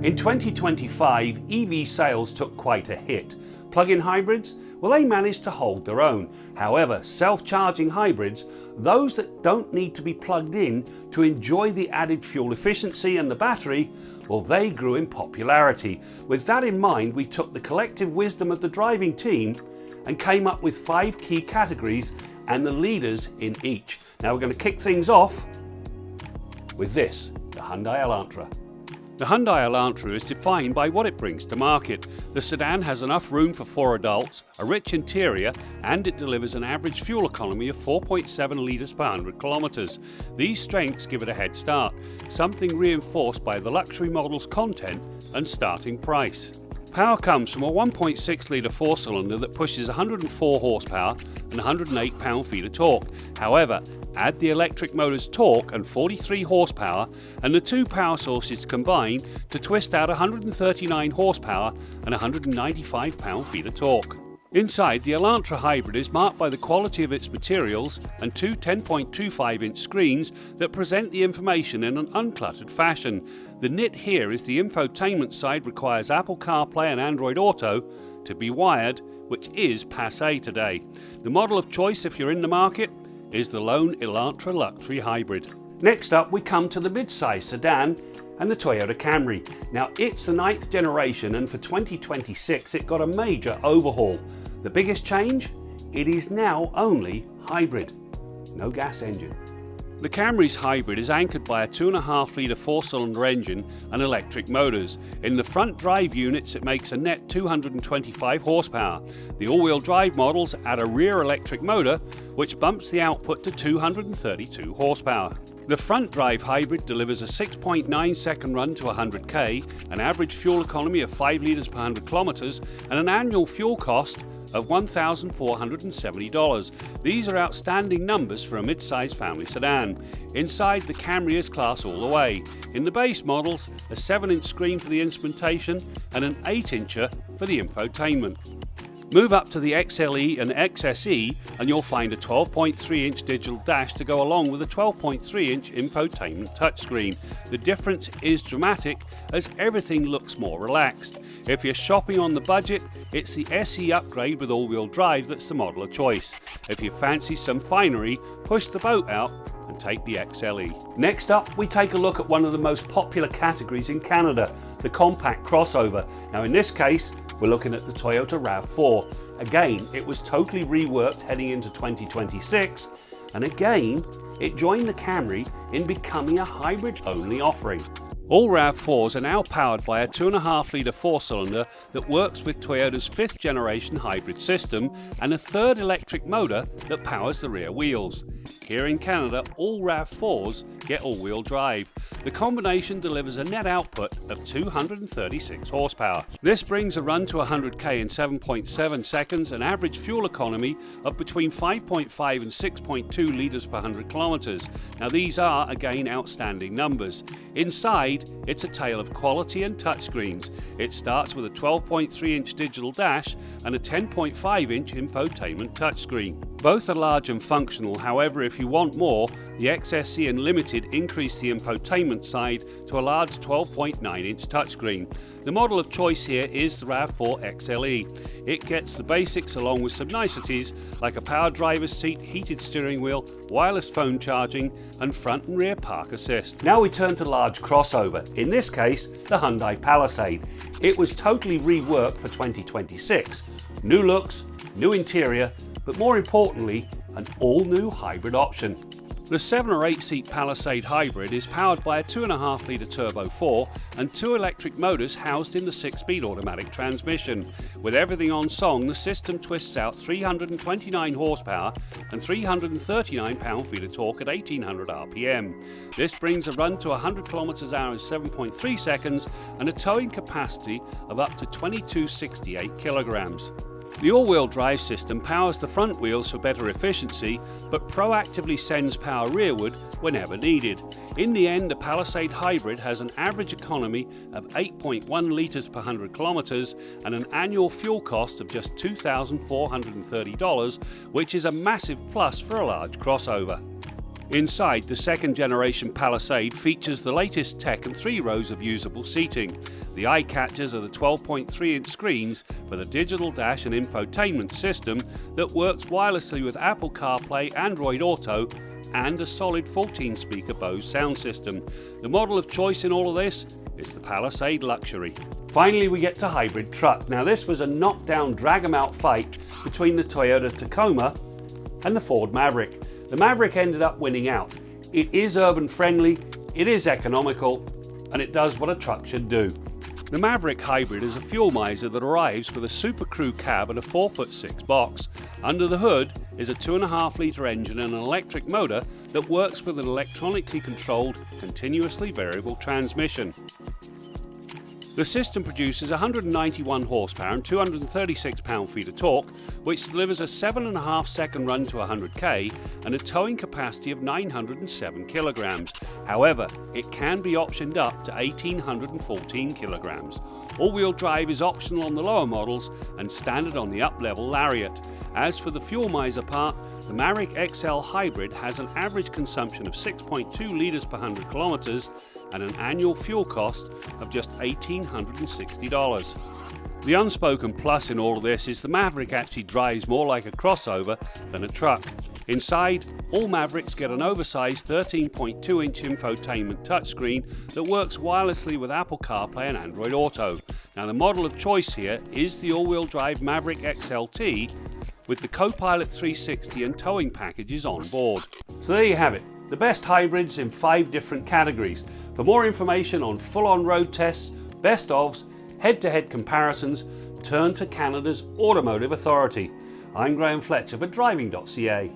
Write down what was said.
In 2025, EV sales took quite a hit. Plug-in hybrids? Well, they managed to hold their own. However, self-charging hybrids, those that don't need to be plugged in to enjoy the added fuel efficiency and the battery, well, they grew in popularity. With that in mind, we took the collective wisdom of the driving team and came up with 5 key categories and the leaders in each. Now we're going to kick things off with this, the Hyundai Elantra. The Hyundai Elantra is defined by what it brings to market. The sedan has enough room for 4 adults, a rich interior, and it delivers an average fuel economy of 4.7 litres per 100 kilometres. These strengths give it a head start, something reinforced by the luxury model's content and starting price. Power comes from a 1.6 litre 4-cylinder that pushes 104 horsepower and 108 pound-feet of torque. However, add the electric motor's torque and 43 horsepower and the 2 power sources combine to twist out 139 horsepower and 195 pound-feet of torque. Inside, the Elantra Hybrid is marked by the quality of its materials and 2 10.25-inch screens that present the information in an uncluttered fashion. The nit here is the infotainment side requires Apple CarPlay and Android Auto to be wired, which is passé today. The model of choice if you're in the market is the lone Elantra Luxury Hybrid. Next up, we come to the mid-size sedan and the Toyota Camry. Now, it's the 9th generation, and for 2026 it got a major overhaul. The biggest change? It is now only hybrid, no gas engine. The Camry's hybrid is anchored by a 2.5 litre 4-cylinder engine and electric motors. In the front drive units it makes a net 225 horsepower. The all-wheel drive models add a rear electric motor which bumps the output to 232 horsepower. The front drive hybrid delivers a 6.9 second run to 100k, an average fuel economy of 5 litres per 100 kilometres and an annual fuel cost of $1,470. These are outstanding numbers for a mid-size family sedan. Inside, the Camry is class all the way. In the base models, a 7-inch screen for the instrumentation and an 8-incher for the infotainment. Move up to the XLE and XSE and you'll find a 12.3-inch digital dash to go along with a 12.3-inch infotainment touchscreen. The difference is dramatic as everything looks more relaxed. If you're shopping on the budget, it's the SE upgrade with all-wheel drive that's the model of choice. If you fancy some finery, push the boat out and take the XLE. Next up, we take a look at one of the most popular categories in Canada, the compact crossover. Now in this case, we're looking at the Toyota RAV4. Again, it was totally reworked heading into 2026, and again, it joined the Camry in becoming a hybrid-only offering. All RAV4s are now powered by a 2.5 litre 4-cylinder that works with Toyota's 5th generation hybrid system and a 3rd electric motor that powers the rear wheels. Here in Canada, all RAV4s get all-wheel drive. The combination delivers a net output of 236 horsepower. This brings a run to 100k in 7.7 seconds, an average fuel economy of between 5.5 and 6.2 litres per 100 kilometres. Now these are, again, outstanding numbers. Inside, it's a tale of quality and touchscreens. It starts with a 12.3-inch digital dash and a 10.5-inch infotainment touchscreen. Both are large and functional, however, if you want more, the XSE and Limited increase the infotainment side to a large 12.9-inch touchscreen. The model of choice here is the RAV4 XLE. It gets the basics along with some niceties like a power driver's seat, heated steering wheel, wireless phone charging and front and rear park assist. Now we turn to large crossover, in this case the Hyundai Palisade. It was totally reworked for 2026. New looks, new interior, but more importantly, an all-new hybrid option. The 7 or 8 seat Palisade Hybrid is powered by a 2.5 litre turbo 4 and 2 electric motors housed in the 6-speed automatic transmission. With everything on song, the system twists out 329 horsepower and 339 pound-feet of torque at 1800 RPM. This brings a run to 100 km/h in 7.3 seconds and a towing capacity of up to 2268 kilograms. The all-wheel drive system powers the front wheels for better efficiency, but proactively sends power rearward whenever needed. In the end, the Palisade Hybrid has an average economy of 8.1 litres per 100 kilometres and an annual fuel cost of just $2,430, which is a massive plus for a large crossover. Inside, the second generation Palisade features the latest tech and 3 rows of usable seating. The eye catchers are the 12.3-inch screens for the digital dash and infotainment system that works wirelessly with Apple CarPlay, Android Auto, and a solid 14-speaker Bose sound system. The model of choice in all of this is the Palisade Luxury. Finally, we get to hybrid truck. Now, this was a knockdown, drag-em-out fight between the Toyota Tacoma and the Ford Maverick. The Maverick ended up winning out. It is urban friendly, it is economical, and it does what a truck should do. The Maverick Hybrid is a fuel miser that arrives with a Super Crew cab and a 4'6" box. Under the hood is a 2.5-litre engine and an electric motor that works with an electronically controlled, continuously variable transmission. The system produces 191 horsepower and 236 pound-feet of torque, which delivers a 7.5 second run to 100k and a towing capacity of 907 kilograms. However, it can be optioned up to 1,814 kilograms. All-wheel drive is optional on the lower models and standard on the up-level Lariat. As for the fuel miser part, the Maverick XL Hybrid has an average consumption of 6.2 litres per 100 kilometres and an annual fuel cost of just $1,860. The unspoken plus in all of this is the Maverick actually drives more like a crossover than a truck. Inside, all Mavericks get an oversized 13.2-inch infotainment touchscreen that works wirelessly with Apple CarPlay and Android Auto. Now, the model of choice here is the all-wheel drive Maverick XLT with the Copilot 360 and towing packages on board. So there you have it, the best hybrids in 5 different categories. For more information on full-on road tests, best ofs, head-to-head comparisons, turn to Canada's Automotive Authority. I'm Graham Fletcher for Driving.ca.